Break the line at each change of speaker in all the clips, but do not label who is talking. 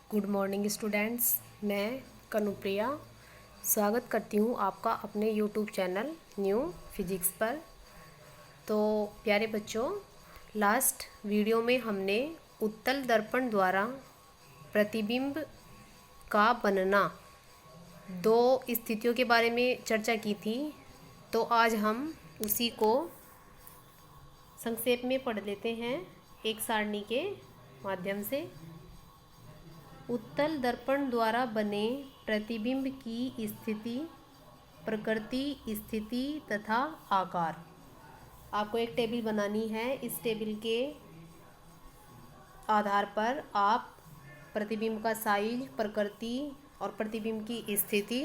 Good morning students. मैं कनुप्रिया स्वागत करती हूँ आपका अपने यूट्यूब चैनल न्यू फिजिक्स पर। तो प्यारे बच्चों, लास्ट वीडियो में हमने उत्तल दर्पण द्वारा प्रतिबिंब का बनना दो स्थितियों के बारे में चर्चा की थी। तो आज हम उसी को संक्षेप में पढ़ लेते हैं एक सारणी के माध्यम से। उत्तल दर्पण द्वारा बने प्रतिबिंब की स्थिति, प्रकृति, स्थिति तथा आकार। आपको एक टेबल बनानी है। इस टेबल के आधार पर आप प्रतिबिंब का साइज, प्रकृति और प्रतिबिंब की स्थिति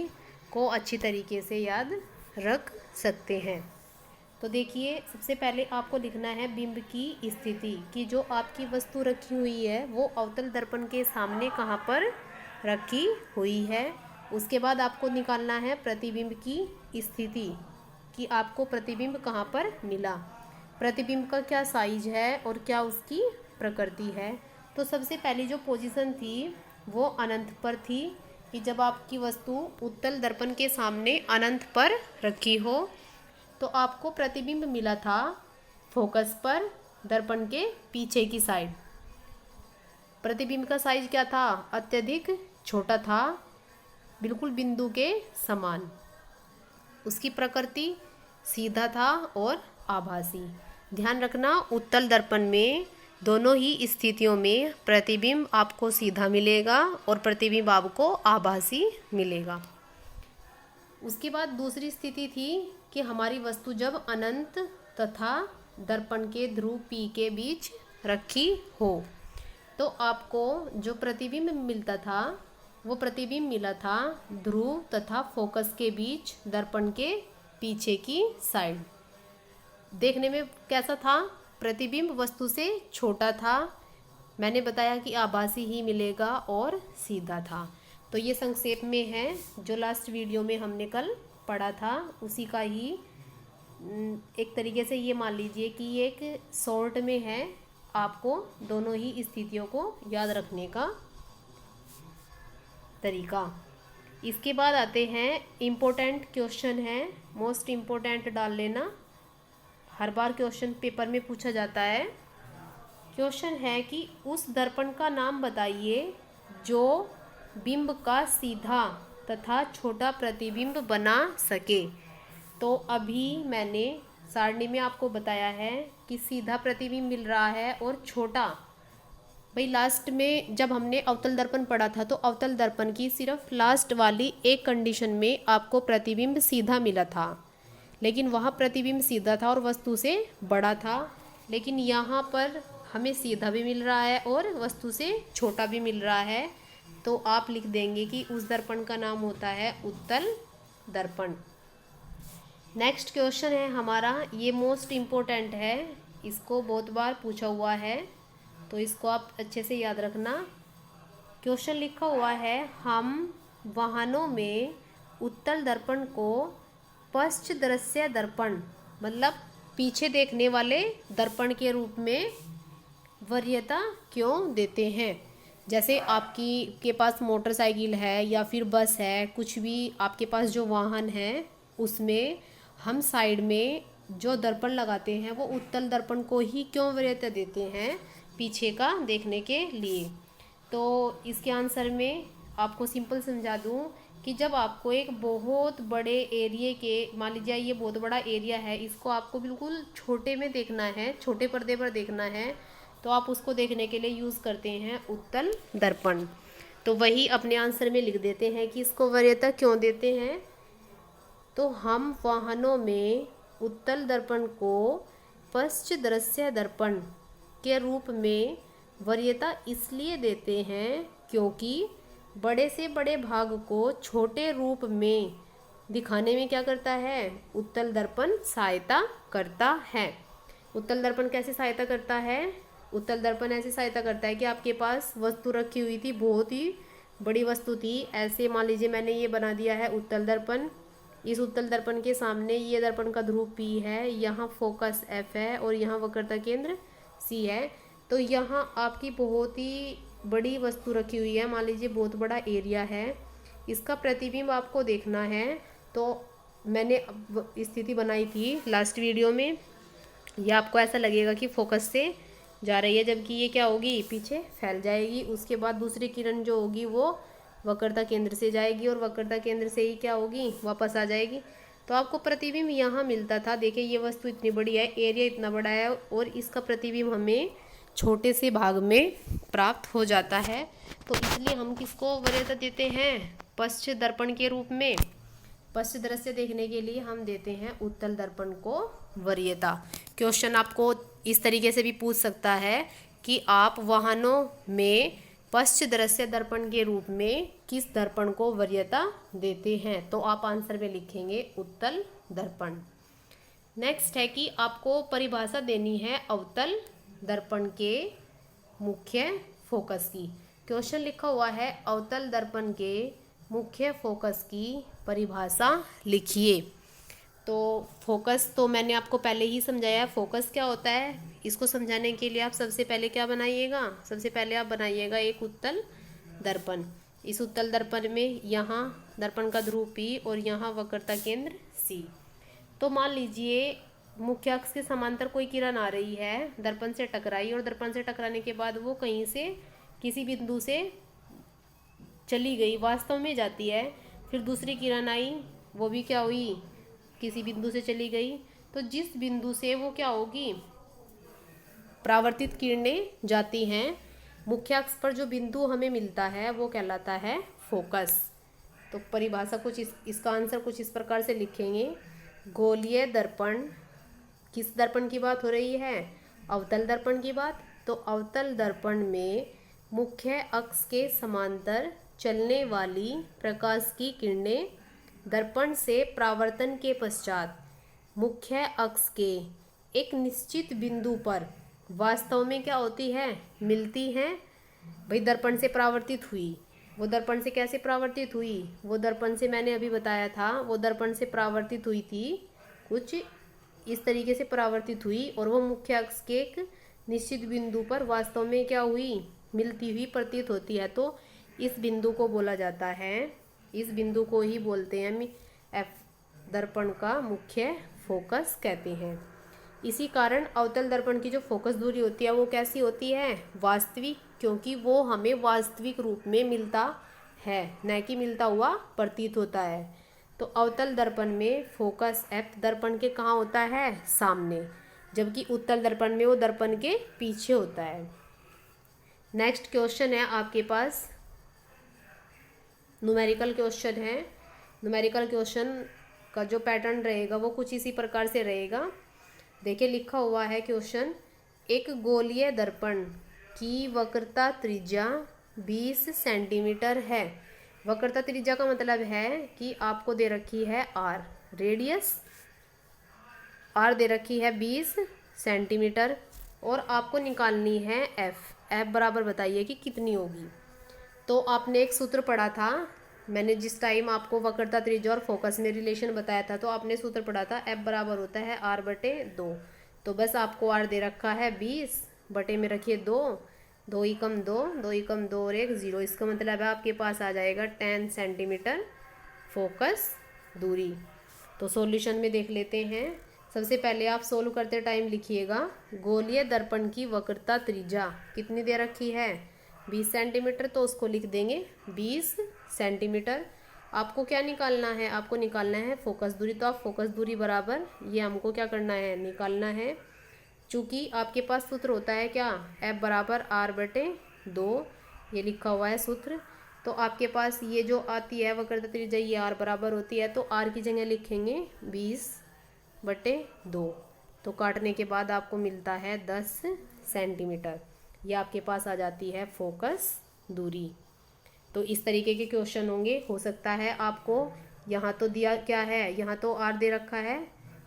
को अच्छी तरीके से याद रख सकते हैं। तो देखिए, सबसे पहले आपको लिखना है बिंब की स्थिति कि जो आपकी वस्तु रखी हुई है वो अवतल दर्पण के सामने कहाँ पर रखी हुई है। उसके बाद आपको निकालना है प्रतिबिंब की स्थिति कि आपको प्रतिबिंब कहाँ पर मिला, प्रतिबिंब का क्या साइज है और क्या उसकी प्रकृति है। तो सबसे पहली जो पोजीशन थी वो अनंत पर थी कि जब आपकी वस्तु उत्तल दर्पण के सामने अनंत पर रखी हो तो आपको प्रतिबिंब मिला था फोकस पर, दर्पण के पीछे की साइड। प्रतिबिंब का साइज क्या था? अत्यधिक छोटा था, बिल्कुल बिंदु के समान। उसकी प्रकृति सीधा था और आभासी। ध्यान रखना, उत्तल दर्पण में दोनों ही स्थितियों में प्रतिबिंब आपको सीधा मिलेगा और प्रतिबिंब आपको आभासी मिलेगा। उसके बाद दूसरी स्थिति थी कि हमारी वस्तु जब अनंत तथा दर्पण के ध्रुव P के बीच रखी हो तो आपको जो प्रतिबिंब मिलता था वो प्रतिबिंब मिला था ध्रुव तथा फोकस के बीच, दर्पण के पीछे की साइड। देखने में कैसा था? प्रतिबिंब वस्तु से छोटा था। मैंने बताया कि आभासी ही मिलेगा और सीधा था। तो ये संक्षेप में है जो लास्ट वीडियो में हमने कल पढ़ा था, उसी का ही एक तरीके से ये मान लीजिए कि ये एक शॉर्ट में है। आपको दोनों ही स्थितियों को याद रखने का तरीका। इसके बाद आते हैं इम्पोर्टेंट क्वेश्चन है, मोस्ट इम्पोर्टेंट डाल लेना। हर बार क्वेश्चन पेपर में पूछा जाता है। क्वेश्चन है कि उस दर्पण का नाम बताइए जो बिंब का सीधा तथा छोटा प्रतिबिंब बना सके। तो अभी मैंने सारणी में आपको बताया है कि सीधा प्रतिबिंब मिल रहा है और छोटा। भाई लास्ट में जब हमने अवतल दर्पण पढ़ा था तो अवतल दर्पण की सिर्फ लास्ट वाली एक कंडीशन में आपको प्रतिबिंब सीधा मिला था, लेकिन वहाँ प्रतिबिंब सीधा था और वस्तु से बड़ा था। लेकिन यहाँ पर हमें सीधा भी मिल रहा है और वस्तु से छोटा भी मिल रहा है। तो आप लिख देंगे कि उस दर्पण का नाम होता है उत्तल दर्पण। नेक्स्ट क्वेश्चन है हमारा, ये मोस्ट इम्पोर्टेंट है, इसको बहुत बार पूछा हुआ है तो इसको आप अच्छे से याद रखना। क्वेश्चन लिखा हुआ है, हम वाहनों में उत्तल दर्पण को पश्च दृश्य दर्पण मतलब पीछे देखने वाले दर्पण के रूप में वरीयता क्यों देते हैं। जैसे आपकी के पास मोटरसाइकिल है या फिर बस है, कुछ भी आपके पास जो वाहन है उसमें हम साइड में जो दर्पण लगाते हैं वो उत्तल दर्पण को ही क्यों वरीयता देते हैं? पीछे का देखने के लिए। तो इसके आंसर में आपको सिंपल समझा दूं कि जब आपको एक बहुत बड़े एरिया के, मान लीजिए ये बहुत बड़ा एरिया है, इसको आपको बिल्कुल छोटे में देखना है, छोटे पर्दे पर देखना है, तो आप उसको देखने के लिए यूज़ करते हैं उत्तल दर्पण। तो वही अपने आंसर में लिख देते हैं कि इसको वरीयता क्यों देते हैं। तो हम वाहनों में उत्तल दर्पण को पश्च दृश्य दर्पण के रूप में वरीयता इसलिए देते हैं क्योंकि बड़े से बड़े भाग को छोटे रूप में दिखाने में क्या करता है? उत्तल दर्पण सहायता करता है। उत्तल दर्पण कैसे सहायता करता है? उत्तल दर्पण ऐसे सहायता करता है कि आपके पास वस्तु रखी हुई थी, बहुत ही बड़ी वस्तु थी, ऐसे मान लीजिए मैंने ये बना दिया है उत्तल दर्पण। इस उत्तल दर्पण के सामने ये दर्पण का ध्रुव P है, यहाँ फोकस F है और यहाँ वक्रता केंद्र C है। तो यहाँ आपकी बहुत ही बड़ी वस्तु रखी हुई है, मान लीजिए बहुत बड़ा एरिया है, इसका प्रतिबिंब आपको देखना है। तो मैंने स्थिति बनाई थी लास्ट वीडियो में, यह आपको ऐसा लगेगा कि फोकस से जा रही है, जबकि ये क्या होगी, पीछे फैल जाएगी। उसके बाद दूसरी किरण जो होगी वो वक्रता केंद्र से जाएगी और वक्रता केंद्र से ही क्या होगी, वापस आ जाएगी। तो आपको प्रतिबिंब यहाँ मिलता था। देखिए ये वस्तु इतनी बड़ी है, एरिया इतना बड़ा है और इसका प्रतिबिंब हमें छोटे से भाग में प्राप्त हो जाता है। तो इसलिए हम किसको वरीयता देते हैं, पश्च दर्पण के रूप में। पश्च दृश्य देखने के लिए हम देते हैं उत्तल दर्पण को वरीयता। क्वेश्चन आपको इस तरीके से भी पूछ सकता है कि आप वाहनों में पश्च दृश्य दर्पण के रूप में किस दर्पण को वरीयता देते हैं, तो आप आंसर में लिखेंगे उत्तल दर्पण। नेक्स्ट है कि आपको परिभाषा देनी है अवतल दर्पण के मुख्य फोकस की। क्वेश्चन लिखा हुआ है अवतल दर्पण के मुख्य फोकस की परिभाषा लिखिए। तो फोकस तो मैंने आपको पहले ही समझाया, फोकस क्या होता है। इसको समझाने के लिए आप सबसे पहले क्या बनाइएगा, सबसे पहले आप बनाइएगा एक उत्तल दर्पण। इस उत्तल दर्पण में यहाँ दर्पण का ध्रुव P और यहाँ वक्रता केंद्र C। तो मान लीजिए मुख्य अक्ष के समांतर कोई किरण आ रही है, दर्पण से टकराई और दर्पण से टकराने के बाद वो कहीं से किसी बिंदु से चली गई, वास्तव में जाती है। फिर दूसरी किरण आई, वो भी क्या हुई, किसी बिंदु से चली गई। तो जिस बिंदु से वो क्या होगी, परावर्तित किरणें जाती हैं, मुख्य अक्ष पर जो बिंदु हमें मिलता है वो कहलाता है फोकस। तो परिभाषा कुछ इसका आंसर कुछ इस प्रकार से लिखेंगे। गोलीय दर्पण, किस दर्पण की बात हो रही है, अवतल दर्पण की बात। तो अवतल दर्पण में मुख्य अक्ष के समांतर चलने वाली प्रकाश की किरणें दर्पण से परावर्तन के पश्चात मुख्य अक्ष के एक निश्चित बिंदु पर वास्तव में क्या होती है, मिलती हैं। भाई दर्पण से परावर्तित हुई, वो दर्पण से कैसे परावर्तित हुई, वो दर्पण से मैंने अभी बताया था, वो दर्पण से परावर्तित हुई थी, कुछ इस तरीके से परावर्तित हुई और वो मुख्य अक्ष के एक निश्चित बिंदु पर वास्तव में क्या हुई, मिलती हुई प्रतीत होती है। तो इस बिंदु को बोला जाता है, इस बिंदु को ही बोलते हैं एफ दर्पण का मुख्य फोकस कहते हैं। इसी कारण अवतल दर्पण की जो फोकस दूरी होती है वो कैसी होती है, वास्तविक, क्योंकि वो हमें वास्तविक रूप में मिलता है, न कि मिलता हुआ प्रतीत होता है। तो अवतल दर्पण में फोकस एफ दर्पण के कहाँ होता है, सामने, जबकि उत्तल दर्पण में वो दर्पण के पीछे होता है। नेक्स्ट क्वेश्चन है आपके पास, न्यूमेरिकल क्वेश्चन है। न्यूमेरिकल क्वेश्चन का जो पैटर्न रहेगा वो कुछ इसी प्रकार से रहेगा। देखिए लिखा हुआ है क्वेश्चन, एक गोलीय दर्पण की वक्रता त्रिज्या 20 सेंटीमीटर है। वक्रता त्रिज्या का मतलब है कि आपको दे रखी है आर, रेडियस आर दे रखी है 20 सेंटीमीटर और आपको निकालनी है एफ बराबर बताइए कि कितनी होगी। तो आपने एक सूत्र पढ़ा था, मैंने जिस टाइम आपको वक्रता त्रिज्या और फोकस में रिलेशन बताया था, तो आपने सूत्र पढ़ा था एफ बराबर होता है आर बटे 2। तो बस आपको आर दे रखा है 20, बटे में रखिए 2, 2 एकम 2, 2 एकम 2 और 1 0। इसका मतलब है आपके पास आ जाएगा 10 सेंटीमीटर फोकस दूरी। तो सॉल्यूशन में देख लेते हैं। सबसे पहले आप सोल्व करते टाइम लिखिएगा, गोलीय दर्पण की वक्रता त्रिज्या कितनी दे रखी है, 20 सेंटीमीटर, तो उसको लिख देंगे 20 सेंटीमीटर। आपको क्या निकालना है, आपको निकालना है फोकस दूरी। तो आप फोकस दूरी बराबर ये हमको क्या करना है, निकालना है। चूँकि आपके पास सूत्र होता है क्या, एफ बराबर आर बटे 2, ये लिखा हुआ है सूत्र। तो आपके पास ये जो आती है वक्रता त्रिज्या, ये आर बराबर होती है, तो आर की जगह लिखेंगे 20 बटे 2। तो काटने के बाद आपको मिलता है 10 सेंटीमीटर। ये आपके पास आ जाती है फोकस दूरी। तो इस तरीके के क्वेश्चन होंगे। हो सकता है आपको यहाँ तो दिया क्या है, यहाँ तो आर दे रखा है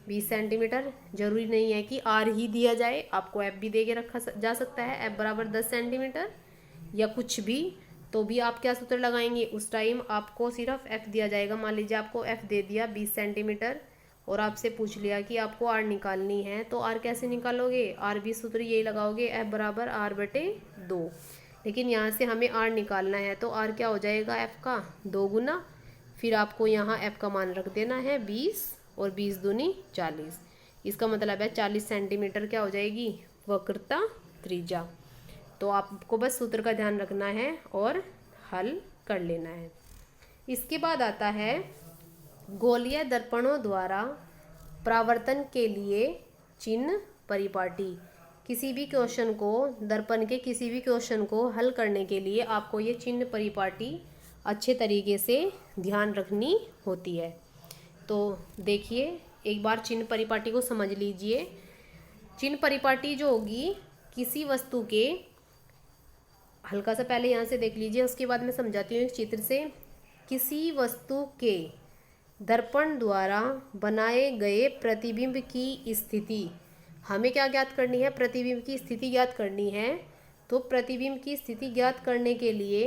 20 सेंटीमीटर, जरूरी नहीं है कि आर ही दिया जाए, आपको एफ भी दे के रखा जा सकता है, एफ बराबर 10 सेंटीमीटर या कुछ भी। तो भी आप क्या सूत्र लगाएंगे, उस टाइम आपको सिर्फ एफ दिया जाएगा। मान लीजिए आपको एफ दे दिया 20 सेंटीमीटर और आपसे पूछ लिया कि आपको आर निकालनी है, तो आर कैसे निकालोगे, आर भी सूत्र यही लगाओगे, एफ बराबर आर बटे 2। लेकिन यहाँ से हमें आर निकालना है, तो आर क्या हो जाएगा एफ का 2 गुना, फिर आपको यहाँ एफ का मान रख देना है 20 और 20 दूनी 40। इसका मतलब है 40 सेंटीमीटर क्या हो जाएगी वक्रता त्रिज्या। तो आपको बस सूत्र का ध्यान रखना है और हल कर लेना है। इसके बाद आता है गोलीय दर्पणों द्वारा परावर्तन के लिए चिन्ह परिपाटी। किसी भी क्वेश्चन को, दर्पण के किसी भी क्वेश्चन को हल करने के लिए आपको ये चिन्ह परिपाटी अच्छे तरीके से ध्यान रखनी होती है। तो देखिए एक बार चिन्ह परिपाटी को समझ लीजिए। चिन्ह परिपाटी जो होगी किसी वस्तु के, हल्का सा पहले यहाँ से देख लीजिए, उसके बाद मैं समझाती हूँ एक चित्र से। किसी वस्तु के दर्पण द्वारा बनाए गए प्रतिबिंब की स्थिति, हमें क्या ज्ञात करनी है, प्रतिबिंब की स्थिति ज्ञात करनी है। तो प्रतिबिंब की स्थिति ज्ञात करने के लिए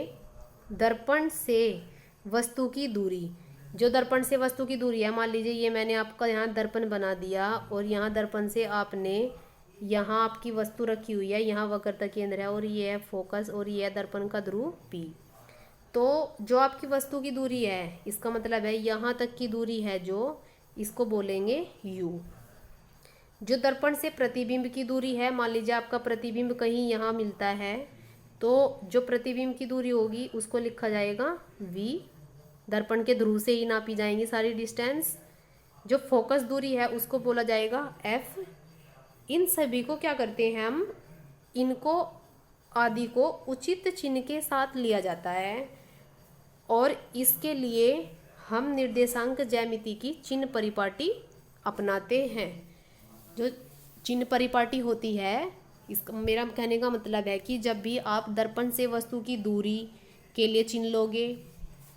दर्पण से वस्तु की दूरी, जो दर्पण से वस्तु की दूरी है, मान लीजिए ये मैंने आपका यहाँ दर्पण बना दिया और यहाँ दर्पण से आपने यहाँ आपकी वस्तु रखी हुई है, यहाँ वक्रता केंद्र है और ये है फोकस और ये है दर्पण का ध्रुव P। तो जो आपकी वस्तु की दूरी है, इसका मतलब है यहाँ तक की दूरी है जो, इसको बोलेंगे U। जो दर्पण से प्रतिबिंब की दूरी है, मान लीजिए आपका प्रतिबिंब कहीं यहाँ मिलता है, तो जो प्रतिबिंब की दूरी होगी उसको लिखा जाएगा V। दर्पण के ध्रुव से ही नापी जाएंगी सारी डिस्टेंस। जो फोकस दूरी है उसको बोला जाएगा F। इन सभी को क्या करते हैं हम, इनको आदि को उचित चिन्ह के साथ लिया जाता है और इसके लिए हम निर्देशांक ज्यामिति की चिन्ह परिपाटी अपनाते हैं। जो चिन्ह परिपाटी होती है, इसका मेरा कहने का मतलब है कि जब भी आप दर्पण से वस्तु की दूरी के लिए चिन्ह लोगे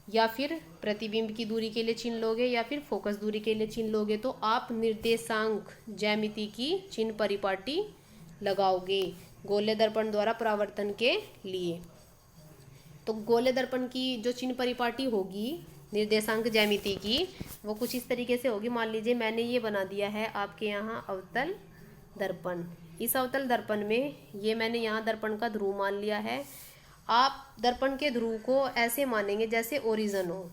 या फिर प्रतिबिंब की दूरी के लिए चिन्ह लोगे या फिर फोकस दूरी के लिए चिन्ह लोगे, तो आप निर्देशांक ज्यामिति की चिन्ह परिपाटी लगाओगे गोले दर्पण द्वारा परावर्तन के लिए। तो गोले दर्पण की जो चिन्ह परिपाटी होगी निर्देशांक ज्यामिति की, वो कुछ इस तरीके से होगी। मान लीजिए मैंने ये बना दिया है आपके यहाँ अवतल दर्पण। इस अवतल दर्पण में ये मैंने यहाँ दर्पण का ध्रुव मान लिया है। आप दर्पण के ध्रुव को ऐसे मानेंगे जैसे ओरिजिन हो,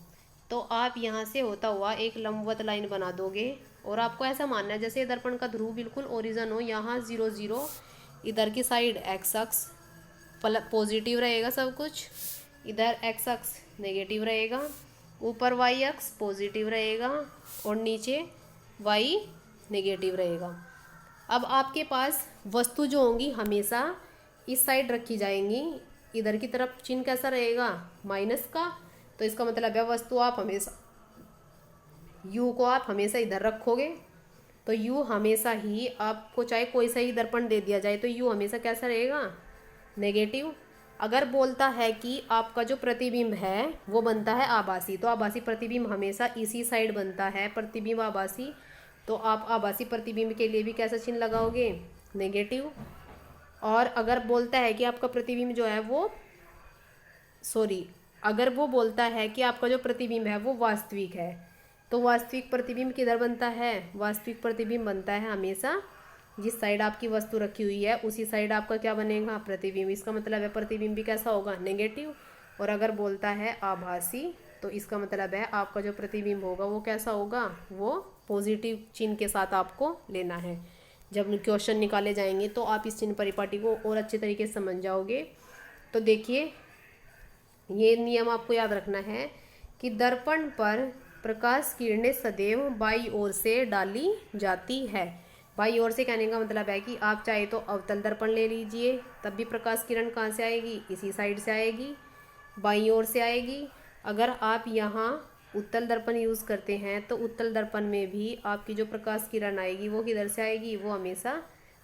तो आप यहाँ से होता हुआ एक लंबवत लाइन बना दोगे और आपको ऐसा मानना है जैसे दर्पण का ध्रुव बिल्कुल ओरिजिन हो। यहाँ 0 0, इधर की साइड एक्स अक्ष पॉजिटिव रहेगा सब कुछ, इधर एक्स अक्ष नेगेटिव रहेगा, ऊपर वाई अक्ष पॉजिटिव रहेगा और नीचे वाई नेगेटिव रहेगा। अब आपके पास वस्तु जो होंगी हमेशा इस साइड रखी जाएंगी। इधर की तरफ चिन्ह कैसा रहेगा माइनस का, तो इसका मतलब है वस्तु आप हमेशा u को आप हमेशा इधर रखोगे। तो u हमेशा ही आपको चाहे कोई सा ही दर्पण दे दिया जाए तो u हमेशा कैसा रहेगा नेगेटिव। अगर बोलता है कि आपका जो प्रतिबिंब है वो बनता है आभासी, तो आभासी प्रतिबिंब हमेशा इसी साइड बनता है, प्रतिबिंब आभासी। तो आप आभासी प्रतिबिंब के लिए भी कैसा चिन्ह लगाओगे नेगेटिव। और अगर बोलता है कि आपका प्रतिबिंब जो है वो अगर वो बोलता है कि आपका जो प्रतिबिंब है वो वास्तविक है, तो वास्तविक प्रतिबिंब किधर बनता है, वास्तविक प्रतिबिंब बनता है हमेशा जिस साइड आपकी वस्तु रखी हुई है उसी साइड आपका क्या बनेगा प्रतिबिंब। इसका मतलब है प्रतिबिंब भी कैसा होगा नेगेटिव। और अगर बोलता है आभासी, तो इसका मतलब है आपका जो प्रतिबिंब होगा वो कैसा होगा, वो पॉजिटिव चिन्ह के साथ आपको लेना है। जब क्वेश्चन निकाले जाएंगे तो आप इस चिन्ह परिपाटी को और अच्छे तरीके से समझ जाओगे। तो देखिए ये नियम आपको याद रखना है कि दर्पण पर प्रकाश किरणें सदैव बाईं ओर से डाली जाती है। बाईं ओर से कहने का मतलब है कि आप चाहे तो अवतल दर्पण ले लीजिए, तब भी प्रकाश किरण कहाँ से आएगी, इसी साइड से आएगी, बाईं ओर से आएगी। अगर आप यहाँ उत्तल दर्पण यूज़ करते हैं तो उत्तल दर्पण में भी आपकी जो प्रकाश किरण आएगी वो किधर से आएगी, वो हमेशा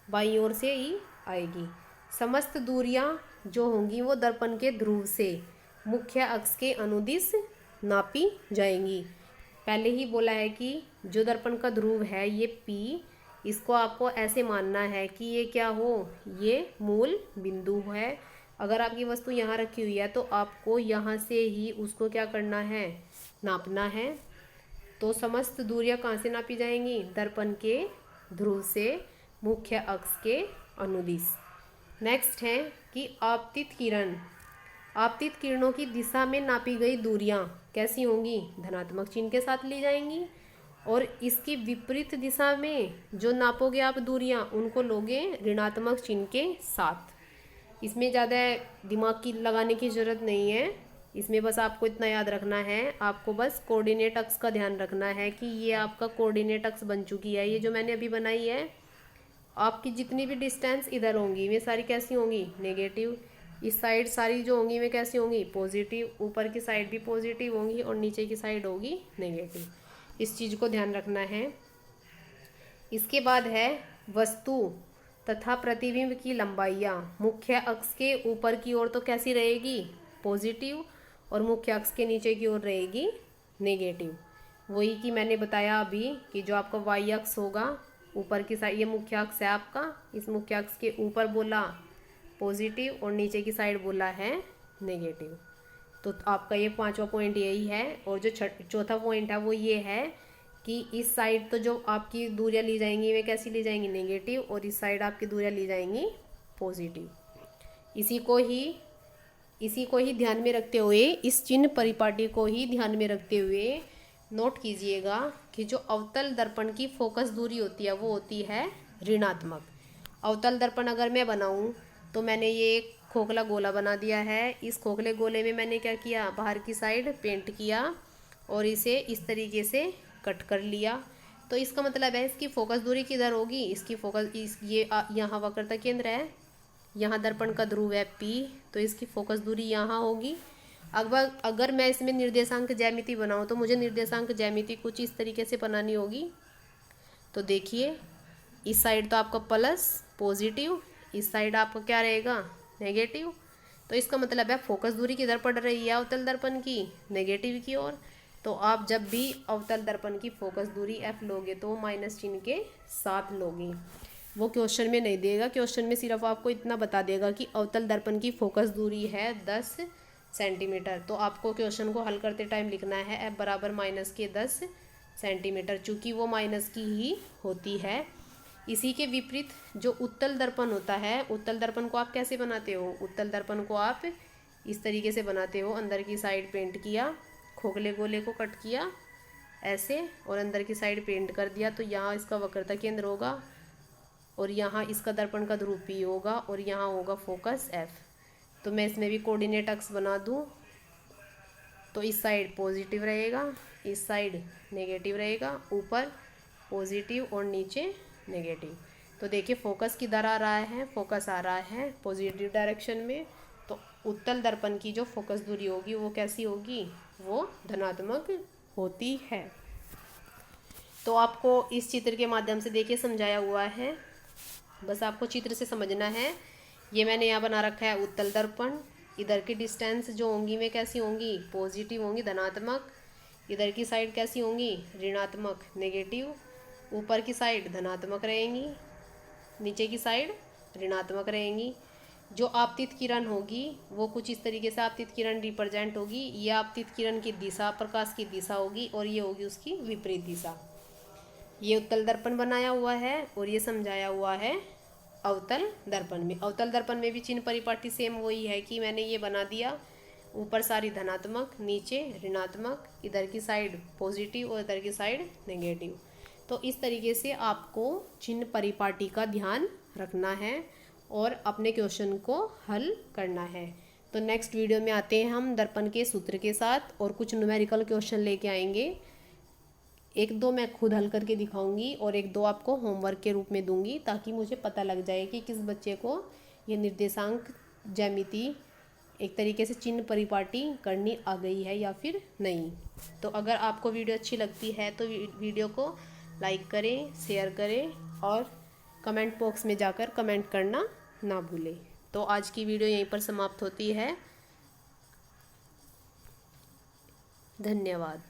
बाईं ओर से ही आएगी। समस्त दूरियाँ जो होंगी वो दर्पण के ध्रुव से मुख्य अक्ष के अनुदिश नापी जाएंगी। पहले ही बोला है कि जो दर्पण का ध्रुव है ये P, इसको आपको ऐसे मानना है कि ये क्या हो, ये मूल बिंदु है। अगर आपकी वस्तु यहाँ रखी हुई है तो आपको यहाँ से ही उसको क्या करना है, नापना है। तो समस्त दूरियां कहाँ से नापी जाएंगी, दर्पण के ध्रुव से मुख्य अक्ष के अनुदिश। नेक्स्ट है कि आपतित किरण, आपतित किरणों की दिशा में नापी गई दूरियां कैसी होंगी, धनात्मक चिन्ह के साथ ली जाएंगी। और इसकी विपरीत दिशा में जो नापोगे आप दूरियां उनको लोगे ऋणात्मक चिन्ह के साथ। इसमें ज़्यादा दिमाग की लगाने की ज़रूरत नहीं है, इसमें बस आपको इतना याद रखना है, आपको बस कोऑर्डिनेट अक्ष का ध्यान रखना है कि ये आपका कोऑर्डिनेट अक्ष बन चुकी है। ये जो मैंने अभी बनाई है, आपकी जितनी भी डिस्टेंस इधर होंगी वे सारी कैसी होंगी, नेगेटिव। इस साइड सारी जो होंगी वे कैसी होंगी, पॉजिटिव। ऊपर की साइड भी पॉजिटिव होंगी और नीचे की साइड होगी नेगेटिव। इस चीज़ को ध्यान रखना है। इसके बाद है वस्तु तथा प्रतिबिंब की लंबाइयाँ। मुख्य अक्ष के ऊपर की ओर तो कैसी रहेगी, पॉजिटिव, और मुख्य अक्ष के नीचे की ओर रहेगी नेगेटिव। वही कि मैंने बताया अभी कि जो आपका वाई अक्ष होगा ऊपर की साइड, ये मुख्य अक्ष है आपका, इस मुख्य अक्ष के ऊपर बोला पॉजिटिव और नीचे की साइड बोला है नेगेटिव। तो आपका ये पांचवा पॉइंट यही है। और जो चौथा पॉइंट है वो ये है कि इस साइड तो जो आपकी दूरियां ली जाएंगी वे कैसी ली जाएंगी, नेगेटिव, और इस साइड आपकी दूरियां ली जाएंगी पॉजिटिव। इसी को ही ध्यान में रखते हुए, इस चिन्ह परिपाटी को ही ध्यान में रखते हुए नोट कीजिएगा कि जो अवतल दर्पण की फोकस दूरी होती है वो होती है ऋणात्मक। अवतल दर्पण अगर मैं बनाऊं तो मैंने ये एक खोखला गोला बना दिया है। इस खोखले गोले में मैंने क्या किया, बाहर की साइड पेंट किया और इसे इस तरीके से कट कर लिया। तो इसका मतलब है इसकी फोकस दूरी किधर होगी, इसकी फोकस यहाँ वक्रता केंद्र है, यहाँ दर्पण का ध्रुव है P, तो इसकी फोकस दूरी यहाँ होगी। अगर मैं इसमें निर्देशांक ज्यामिति बनाऊँ तो मुझे निर्देशांक ज्यामिति कुछ इस तरीके से बनानी होगी। तो देखिए, इस साइड तो आपका प्लस पॉजिटिव, इस साइड आपका क्या रहेगा, नेगेटिव। तो इसका मतलब है फोकस दूरी किधर पड़ रही है अवतल दर्पण की, नेगेटिव की ओर। तो आप जब भी अवतल दर्पण की फोकस दूरी F लोगे तो माइनस चिन्ह के साथ लोगे। वो क्वेश्चन में नहीं देगा, क्वेश्चन में सिर्फ आपको इतना बता देगा कि अवतल दर्पण की फोकस दूरी है 10 सेंटीमीटर। तो आपको क्वेश्चन को हल करते टाइम लिखना है F बराबर माइनस के 10 सेंटीमीटर, चूँकि वो माइनस की ही होती है। इसी के विपरीत जो उत्तल दर्पण होता है, उत्तल दर्पण को आप कैसे बनाते हो, उत्तल दर्पण को आप इस तरीके से बनाते हो, अंदर की साइड पेंट किया, खोखले गोले को कट किया ऐसे और अंदर की साइड पेंट कर दिया। तो यहाँ इसका वक्रता केंद्र होगा और यहाँ इसका दर्पण का ध्रुव P होगा और यहाँ होगा फोकस F। तो मैं इसमें भी कोऑर्डिनेट अक्ष बना दूँ तो इस साइड पॉजिटिव रहेगा, इस साइड नेगेटिव रहेगा, ऊपर पॉजिटिव और नीचे नेगेटिव। तो देखिए फोकस किधर आ रहा है, फोकस आ रहा है पॉजिटिव डायरेक्शन में। तो उत्तल दर्पण की जो फोकस दूरी होगी वो कैसी होगी, वो धनात्मक होती है। तो आपको इस चित्र के माध्यम से देखिए समझाया हुआ है, बस आपको चित्र से समझना है। ये मैंने यहाँ बना रखा है उत्तल दर्पण, इधर की डिस्टेंस जो होंगी वे कैसी होंगी, पॉजिटिव होंगी, धनात्मक। इधर की साइड कैसी होंगी, ऋणात्मक, नेगेटिव। ऊपर की साइड धनात्मक रहेंगी, नीचे की साइड ऋणात्मक रहेंगी। जो आपतित किरण होगी वो कुछ इस तरीके से आपतित किरण रिप्रेजेंट होगी। ये आपतित किरण की दिशा, प्रकाश की दिशा होगी और ये होगी उसकी विपरीत दिशा। ये उत्तल दर्पण बनाया हुआ है और ये समझाया हुआ है अवतल दर्पण में। अवतल दर्पण में भी चिन्ह परिपाटी सेम वही है कि मैंने ये बना दिया, ऊपर सारी धनात्मक, नीचे ऋणात्मक, इधर की साइड पॉजिटिव और इधर की साइड नेगेटिव। तो इस तरीके से आपको चिन्ह परिपाटी का ध्यान रखना है और अपने क्वेश्चन को हल करना है। तो नेक्स्ट वीडियो में आते हैं हम दर्पण के सूत्र के साथ और कुछ न्यूमेरिकल क्वेश्चन लेके आएंगे। एक दो मैं खुद हल करके दिखाऊंगी और एक दो आपको होमवर्क के रूप में दूंगी, ताकि मुझे पता लग जाए कि किस बच्चे को ये निर्देशांक ज्यामिति एक तरीके से चिन्ह परिपाटी करनी आ गई है या फिर नहीं। तो अगर आपको वीडियो अच्छी लगती है तो वीडियो को लाइक करें, शेयर करें और कमेंट बॉक्स में जाकर कमेंट करना ना भूलें। तो आज की वीडियो यहीं पर समाप्त होती है। धन्यवाद।